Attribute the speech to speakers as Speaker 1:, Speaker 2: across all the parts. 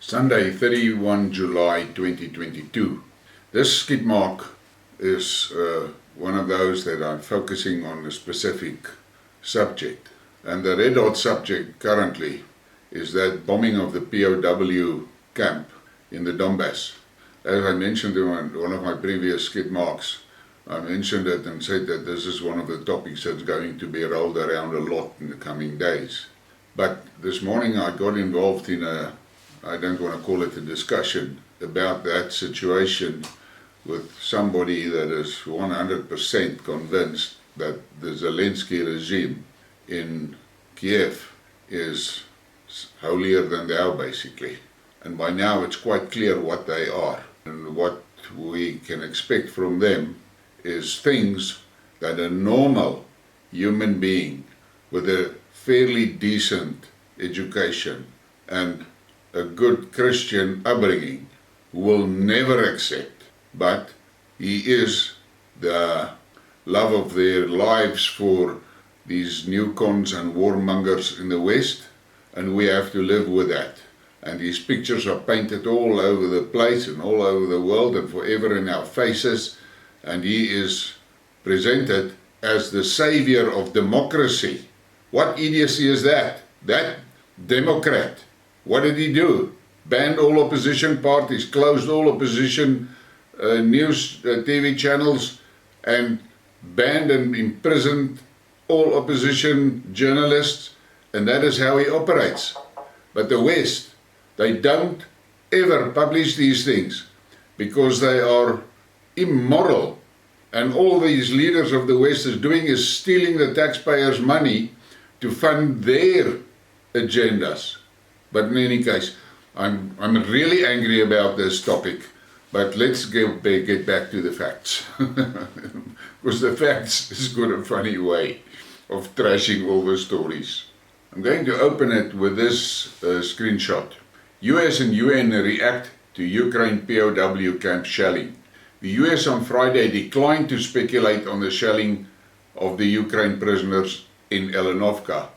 Speaker 1: Sunday, 31 July 2022. This Skidmark is one of those that I'm focusing on a specific subject. And the red hot subject currently is that bombing of the POW camp in the Donbass. As I mentioned in one of my previous Skidmarks, I mentioned it and said that this is one of the topics that's going to be rolled around a lot in the coming days. But this morning I got involved in I don't want to call it a discussion about that situation with somebody that is 100% convinced that the Zelensky regime in Kiev is holier than thou, basically. And by now it's quite clear what they are. And what we can expect from them is things that a normal human being with a fairly decent education and a good Christian upbringing will never accept. But he is the love of their lives for these newcons and warmongers in the West, and we have to live with that. And his pictures are painted all over the place and all over the world and forever in our faces, and he is presented as the savior of democracy. What idiocy is that? That Democrat. What did he do? Banned all opposition parties, closed all opposition news TV channels, and banned and imprisoned all opposition journalists, and that is how he operates. But the West, they don't ever publish these things because they are immoral, and all these leaders of the West is doing is stealing the taxpayers' money to fund their agendas. But in any case, I'm really angry about this topic, but let's get back to the facts. Because the facts is got a funny way of trashing all the stories. I'm going to open it with this screenshot. US and UN react to Ukraine POW camp shelling. The US on Friday declined to speculate on the shelling of the Ukraine prisoners in Elenovka,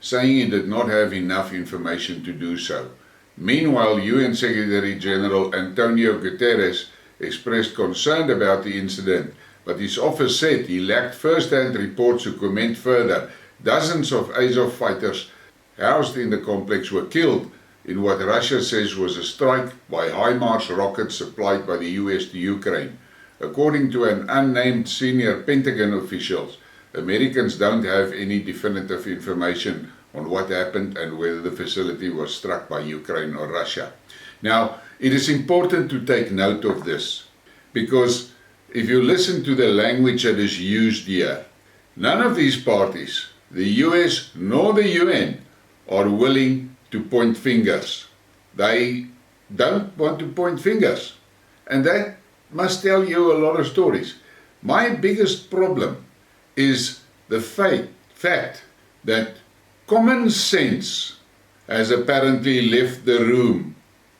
Speaker 1: saying it did not have enough information to do so. Meanwhile, UN Secretary General Antonio Guterres expressed concern about the incident, but his office said he lacked first-hand reports to comment further. Dozens of Azov fighters housed in the complex were killed in what Russia says was a strike by HIMARS rockets supplied by the US to Ukraine. According to an unnamed senior Pentagon official, Americans don't have any definitive information on what happened and whether the facility was struck by Ukraine or Russia. Now, it is important to take note of this, because if you listen to the language that is used here, none of these parties, the US nor the UN, are willing to point fingers. They don't want to point fingers. And that must tell you a lot of stories. My biggest problem is the fact that common sense has apparently left the room,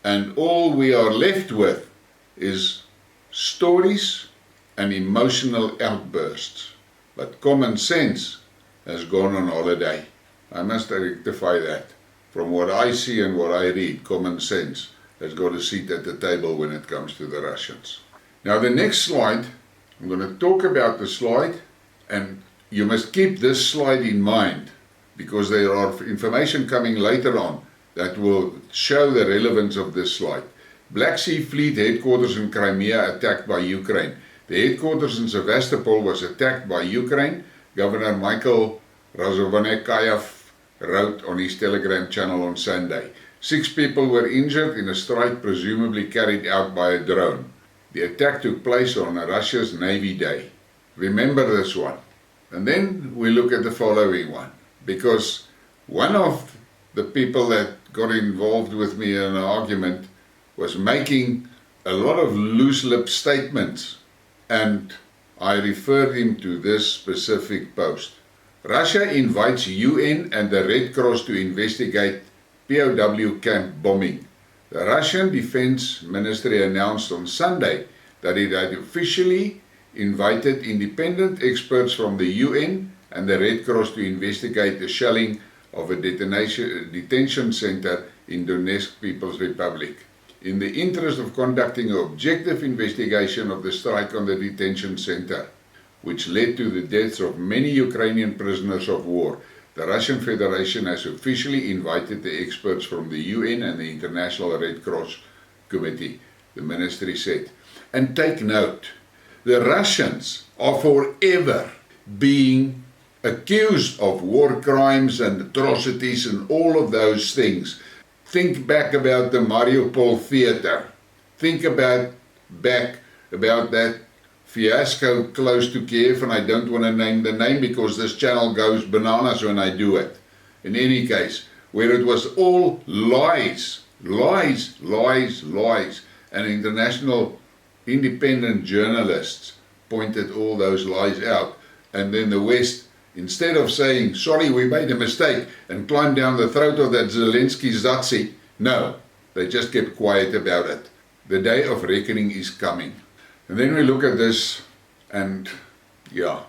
Speaker 1: and all we are left with is stories and emotional outbursts. But common sense has gone on holiday. I must rectify that. From what I see and what I read, common sense has got a seat at the table when it comes to the Russians. Now the next slide, I'm going to talk about the slide, and you must keep this slide in mind because there are information coming later on that will show the relevance of this slide. Black Sea Fleet headquarters in Crimea attacked by Ukraine. The headquarters in Sevastopol was attacked by Ukraine. Governor Michael Razovanekayev wrote on his Telegram channel on Sunday. 6 people were injured in a strike presumably carried out by a drone. The attack took place on Russia's Navy Day. Remember this one. And then we look at the following one, because one of the people that got involved with me in an argument was making a lot of loose-lip statements, and I referred him to this specific post. Russia invites UN and the Red Cross to investigate POW camp bombing. The Russian Defense Ministry announced on Sunday that it had officially invited independent experts from the UN and the Red Cross to investigate the shelling of a detention center in Donetsk People's Republic. In the interest of conducting an objective investigation of the strike on the detention center, which led to the deaths of many Ukrainian prisoners of war, the Russian Federation has officially invited the experts from the UN and the International Red Cross Committee, the ministry said. And take note, the Russians are forever being accused of war crimes and atrocities and all of those things. Think back about the Mariupol theater. Think back about that fiasco close to Kiev, and I don't want to name the name because this channel goes bananas when I do it. In any case, where it was all lies, lies, lies, lies, and international independent journalists pointed all those lies out, and then the West, instead of saying, sorry, we made a mistake, and climb down the throat of that Zelensky Zazi, no, they just kept quiet about it. The day of reckoning is coming. And then we look at this, and yeah,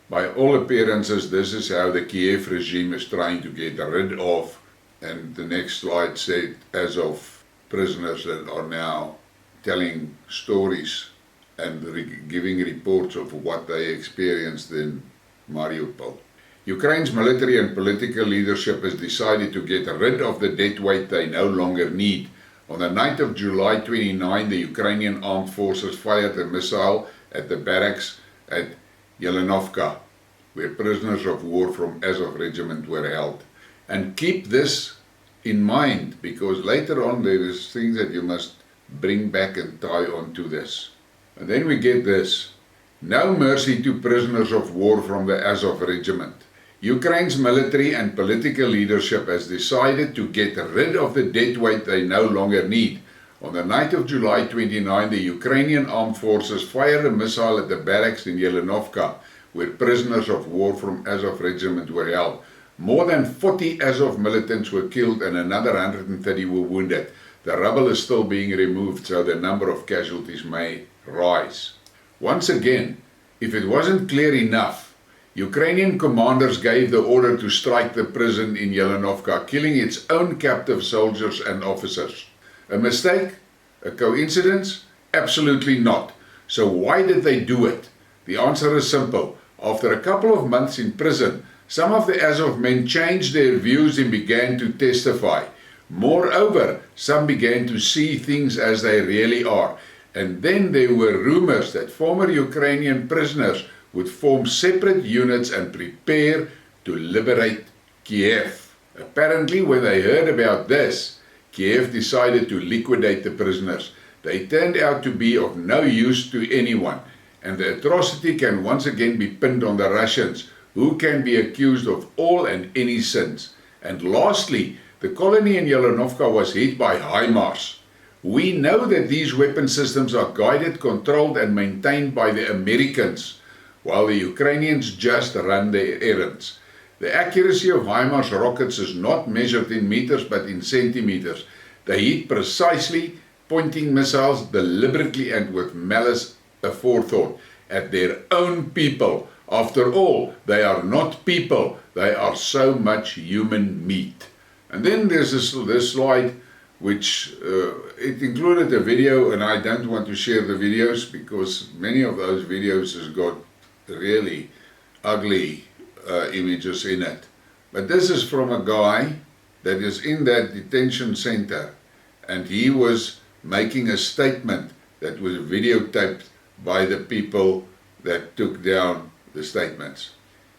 Speaker 1: by all appearances, this is how the Kiev regime is trying to get rid of, and the next slide said, as of prisoners that are now telling stories and giving reports of what they experienced in Mariupol. Ukraine's military and political leadership has decided to get rid of the dead weight they no longer need. On the night of July 29, the Ukrainian armed forces fired a missile at the barracks at Yelenovka, where prisoners of war from Azov regiment were held. And keep this in mind, because later on there is things that you must bring back and tie onto this. And then we get this. No mercy to prisoners of war from the Azov regiment. Ukraine's military and political leadership has decided to get rid of the dead weight they no longer need. On the night of July 29, the Ukrainian armed forces fired a missile at the barracks in Yelenovka, where prisoners of war from Azov regiment were held. More than 40 Azov militants were killed and another 130 were wounded. The rubble is still being removed, so the number of casualties may rise. Once again, if it wasn't clear enough, Ukrainian commanders gave the order to strike the prison in Yelenovka, killing its own captive soldiers and officers. A mistake? A coincidence? Absolutely not. So why did they do it? The answer is simple. After a couple of months in prison, some of the Azov men changed their views and began to testify. Moreover, some began to see things as they really are. And then there were rumors that former Ukrainian prisoners would form separate units and prepare to liberate Kiev. Apparently, when they heard about this, Kiev decided to liquidate the prisoners. They turned out to be of no use to anyone, and the atrocity can once again be pinned on the Russians, who can be accused of all and any sins. And lastly, the colony in Yelenovka was hit by HIMARS. We know that these weapon systems are guided, controlled and maintained by the Americans, while the Ukrainians just run their errands. The accuracy of HIMARS rockets is not measured in meters but in centimeters. They hit precisely, pointing missiles deliberately and with malice aforethought at their own people. After all, they are not people, they are so much human meat. And then there's this slide which it included a video, and I don't want to share the videos because many of those videos has got really ugly images in it. But this is from a guy that is in that detention center, and he was making a statement that was videotaped by the people that took down the statements.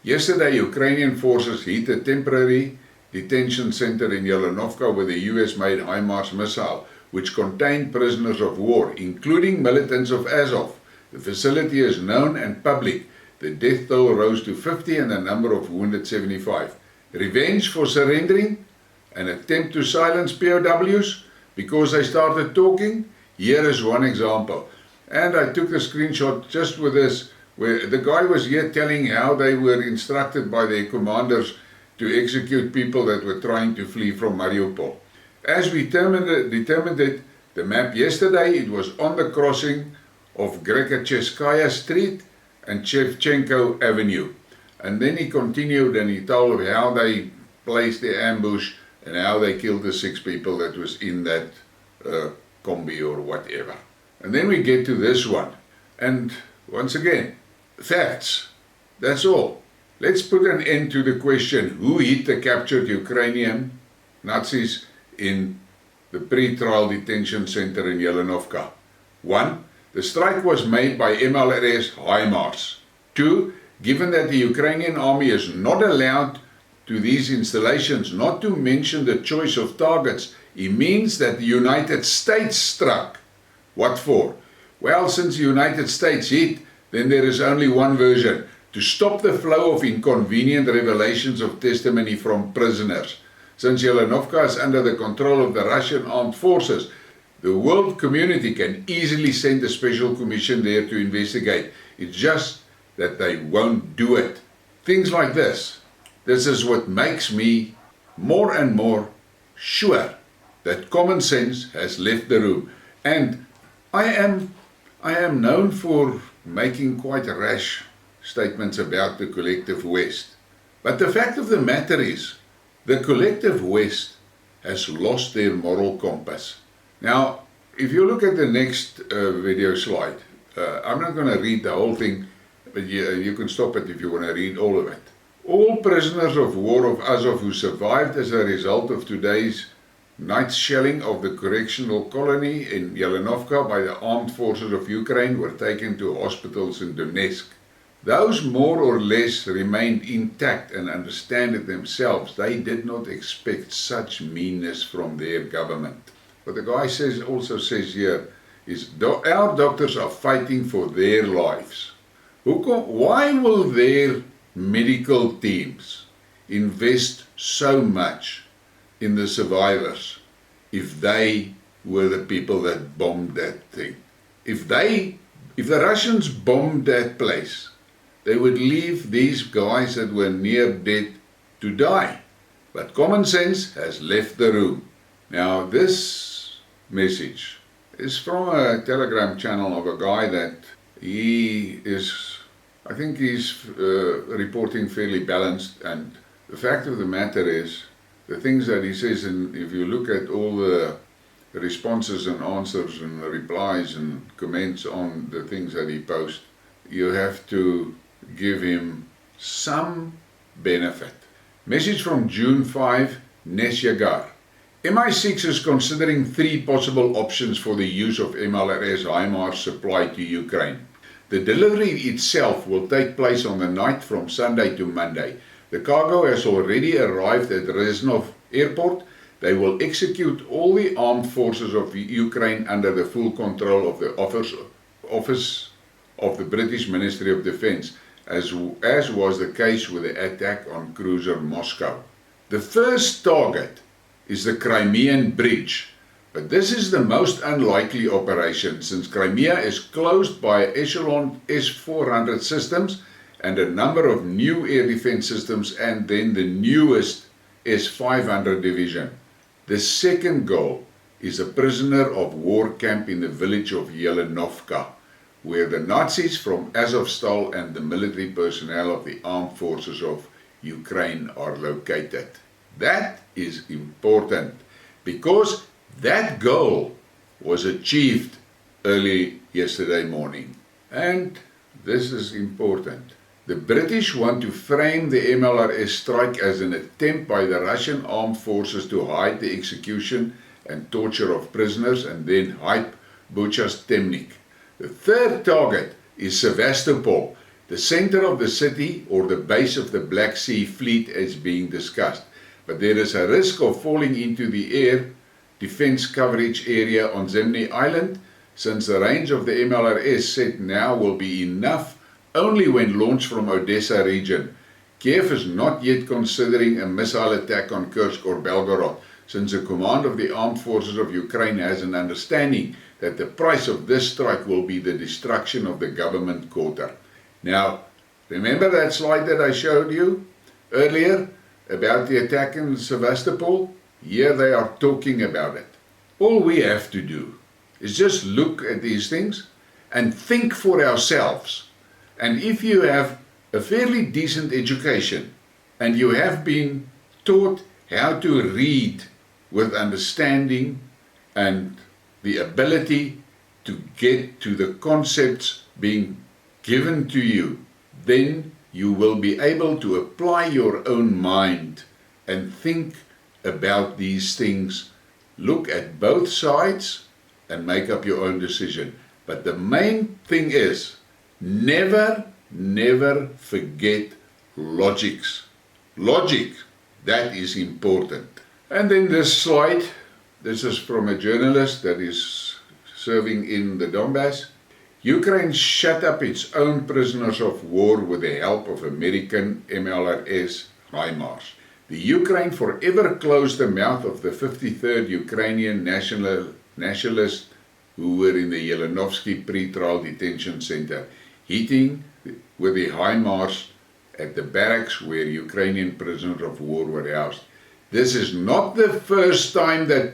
Speaker 1: Yesterday, Ukrainian forces hit a temporary detention center in Yelenovka with a US-made HIMARS missile, which contained prisoners of war, including militants of Azov. The facility is known and public. The death toll rose to 50 and the number of wounded 75. Revenge for surrendering? An attempt to silence POWs because they started talking? Here is one example. And I took the screenshot just with this, where the guy was here telling how they were instructed by their commanders to execute people that were trying to flee from Mariupol. As we determined it, the map yesterday, it was on the crossing of Grekacheskaya Street and Shevchenko Avenue. And then he continued and he told how they placed their ambush and how they killed the 6 people that was in that combi or whatever. And then we get to this one, and once again, facts, that's all. Let's put an end to the question, who hit the captured Ukrainian Nazis in the pre-trial detention center in Jelenovka? 1. The strike was made by MLRS HIMARS. 2. Given that the Ukrainian army is not allowed to these installations, not to mention the choice of targets, it means that the United States struck. What for? Well, since the United States hit, then there is only one version: to stop the flow of inconvenient revelations of testimony from prisoners. Since Jelenovka is under the control of the Russian armed forces, the world community can easily send a special commission there to investigate. It's just that they won't do it. Things like this. This is what makes me more and more sure that common sense has left the room. And I am known for making quite rash statements about the collective West. But the fact of the matter is, the collective West has lost their moral compass. Now, if you look at the next video slide, I'm not going to read the whole thing, but you can stop it if you want to read all of it. All prisoners of war of Azov who survived as a result of today's night's shelling of the correctional colony in Jelenovka by the armed forces of Ukraine were taken to hospitals in Donetsk. Those more or less remained intact and understand it themselves. They did not expect such meanness from their government. What the guy also says here is, our doctors are fighting for their lives. Why will their medical teams invest so much in the survivors if they were the people that bombed that thing? If the Russians bombed that place, they would leave these guys that were near dead to die. But common sense has left the room. Now, this message is from a Telegram channel of a guy that I think he's reporting fairly balanced, and the fact of the matter is, the things that he says, and if you look at all the responses and answers and replies and comments on the things that he posts, you have to give him some benefit. Message from June 5, Nesyagar. MI6 is considering 3 possible options for the use of MLRS HIMARS supply to Ukraine. The delivery itself will take place on the night from Sunday to Monday. The cargo has already arrived at Reznov Airport. They will execute all the armed forces of Ukraine under the full control of the Office of the British Ministry of Defence, as was the case with the attack on cruiser Moscow. The first target is the Crimean Bridge, but this is the most unlikely operation since Crimea is closed by Echelon S-400 systems and a number of new air defense systems, and then the newest S-500 division. The second goal is a prisoner of war camp in the village of Jelenovka, where the Nazis from Azovstal and the military personnel of the armed forces of Ukraine are located. That is important because that goal was achieved early yesterday morning. And this is important. The British want to frame the MLRS strike as an attempt by the Russian armed forces to hide the execution and torture of prisoners and then hype Bucha's Temnik. The third target is Sevastopol, the center of the city or the base of the Black Sea Fleet as being discussed. But there is a risk of falling into the air defense coverage area on Zemny Island, since the range of the MLRS set now will be enough only when launched from Odessa region. Kiev is not yet considering a missile attack on Kursk or Belgorod, since the command of the armed forces of Ukraine has an understanding that the price of this strike will be the destruction of the government quarter. Now, remember that slide that I showed you earlier about the attack in Sevastopol? Here they are talking about it. All we have to do is just look at these things and think for ourselves. And if you have a fairly decent education and you have been taught how to read with understanding and the ability to get to the concepts being given to you, then you will be able to apply your own mind and think about these things, look at both sides and make up your own decision. But the main thing is, never forget logics. Logic, that is important. And then this slide, this is from a journalist that is serving in the Donbass. Ukraine shut up its own prisoners of war with the help of American MLRS HIMARS. The Ukraine forever closed the mouth of the 53rd Ukrainian nationalists who were in the Yelenovsky pre-trial detention center, hitting with the HIMARS at the barracks where Ukrainian prisoners of war were housed. This is not the first time that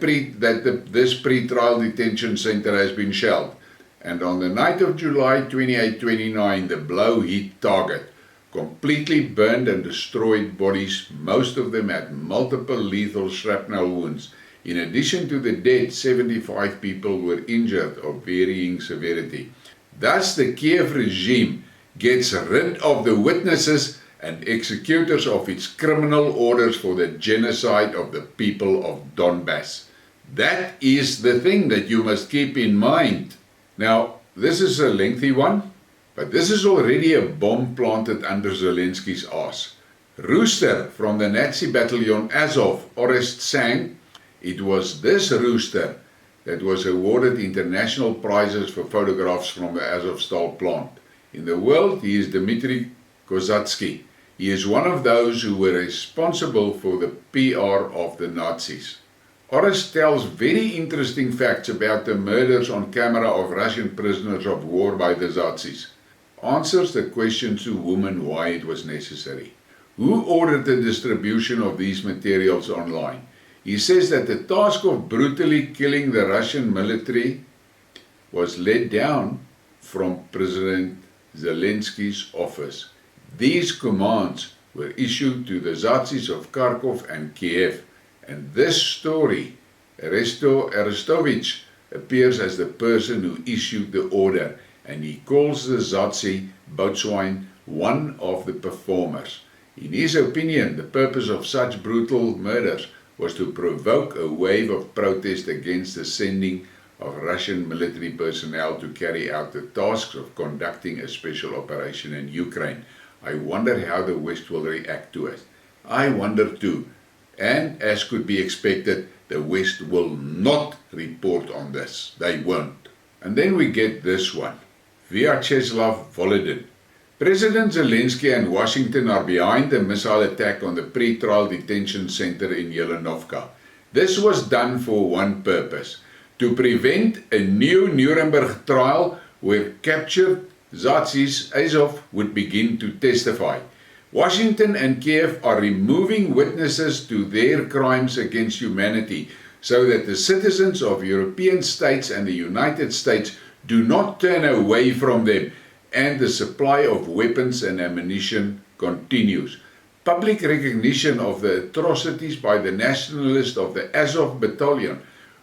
Speaker 1: this pre-trial detention center has been shelled. And on the night of July 28-29, the blow hit target, completely burned and destroyed bodies. Most of them had multiple lethal shrapnel wounds. In addition to the dead, 75 people were injured of varying severity. Thus, the Kiev regime gets rid of the witnesses and executors of its criminal orders for the genocide of the people of Donbass. That is the thing that you must keep in mind. Now, this is a lengthy one, but this is already a bomb planted under Zelensky's ass. Rooster from the Nazi battalion Azov, Orest sang, it was this rooster that was awarded international prizes for photographs from the Azovstal plant. In the world, he is Dmitry Kozatsky. He is one of those who were responsible for the PR of the Nazis. Orest tells very interesting facts about the murders on camera of Russian prisoners of war by the Nazis. Answers the question to women why it was necessary. Who ordered the distribution of these materials online? He says that the task of brutally killing the Russian military was laid down from President Zelensky's office. These commands were issued to the Nazis of Kharkov and Kiev. And this story, Arestovich appears as the person who issued the order, and he calls the Nazi boatswain one of the performers. In his opinion, the purpose of such brutal murders was to provoke a wave of protest against the sending of Russian military personnel to carry out the tasks of conducting a special operation in Ukraine. I wonder how the West will react to it. I wonder too. And as could be expected, the West will not report on this. They won't. And then we get this one. Vyacheslav Volodin. President Zelensky and Washington are behind the missile attack on the pre-trial detention center in Yelenovka. This was done for one purpose, to prevent a new Nuremberg trial where captured Nazis Azov would begin to testify. Washington and Kiev are removing witnesses to their crimes against humanity so that the citizens of European states and the United States do not turn away from them, and the supply of weapons and ammunition continues. Public recognition of the atrocities by the nationalists of the Azov battalion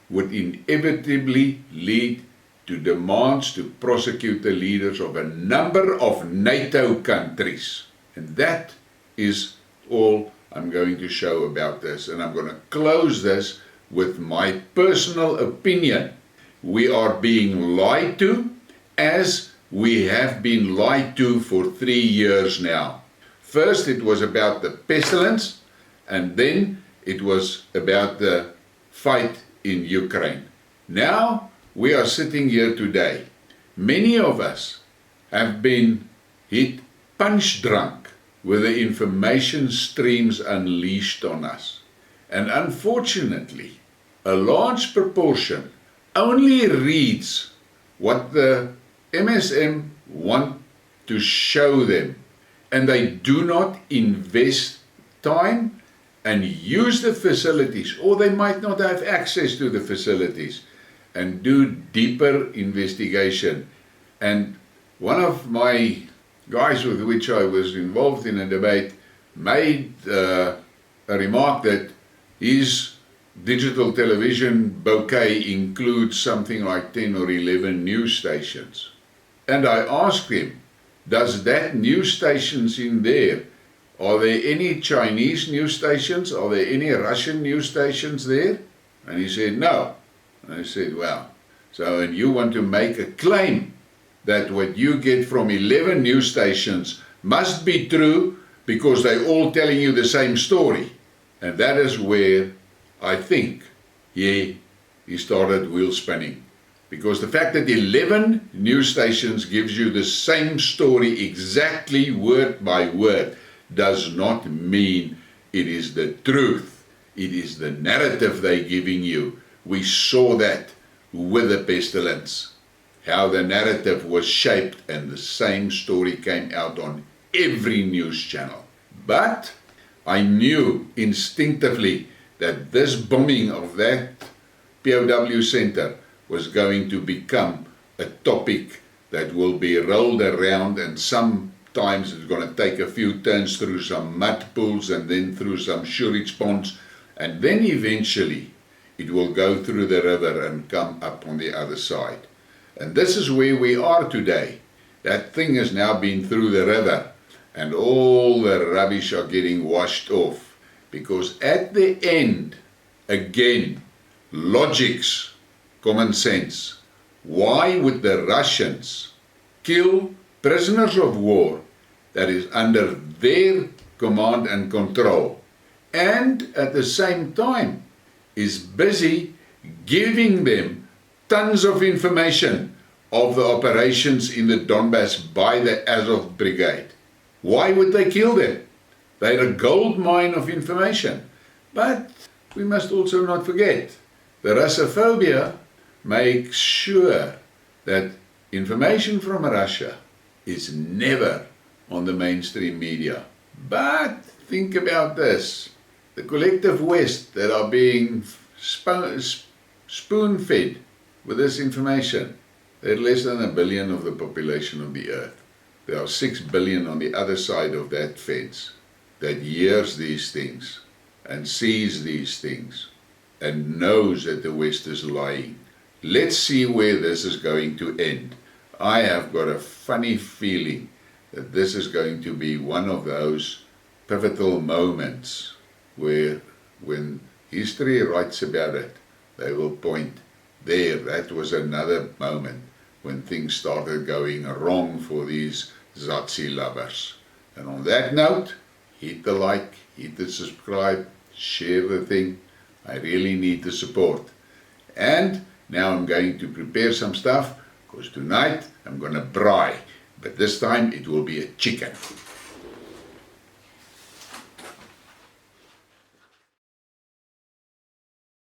Speaker 1: would inevitably lead to demands to prosecute the leaders of a number of NATO countries. And that is all I'm going to show about this. And I'm going to close this with my personal opinion. We are being lied to, as we have been lied to for 3 years now. First it was about the pestilence, and then it was about the fight in Ukraine. Now we are sitting here today. Many of us have been hit punch drunk with the information streams unleashed on us. And unfortunately, a large proportion only reads what the MSM want to show them, and they do not invest time and use the facilities, or they might not have access to the facilities, and do deeper investigation. And one of my guys with which I was involved in a debate made a remark that his digital television bouquet includes something like 10 or 11 news stations. And I asked him, does that news stations in there, are there any Chinese news stations? Are there any Russian news stations there? And he said, no. And I said, well, so and you want to make a claim that what you get from 11 news stations must be true because they're all telling you the same story. And that is where I think he started wheel spinning. Because the fact that 11 news stations gives you the same story exactly word by word does not mean it is the truth. It is the narrative they're giving you. We saw that with the pestilence, how the narrative was shaped and the same story came out on every news channel. But I knew instinctively that this bombing of that POW center was going to become a topic that will be rolled around, and sometimes it's going to take a few turns through some mud pools and then through some surage ponds, and then eventually it will go through the river and come up on the other side. And this is where we are today. That thing has now been through the river and all the rubbish are getting washed off, because at the end, again, logics, common sense. Why would the Russians kill prisoners of war that is under their command and control, and at the same time is busy giving them tons of information of the operations in the Donbass by the Azov Brigade? Why would they kill them? They're a gold mine of information. But we must also not forget, the Russophobia makes sure that information from Russia is never on the mainstream media. But think about this. The collective West that are being spoon-fed with this information, they're less than 1 billion of the population of the earth. There are 6 billion on the other side of that fence that hears these things and sees these things and knows that the West is lying. Let's see where this is going to end. I have got a funny feeling that this is going to be one of those pivotal moments where, when history writes about it, they will point there, that was another moment when things started going wrong for these Zazi lovers. And on that note, hit the like, hit the subscribe, share the thing. I really need the support. And now I'm going to prepare some stuff, because tonight I'm going to braai. But this time it will be a chicken.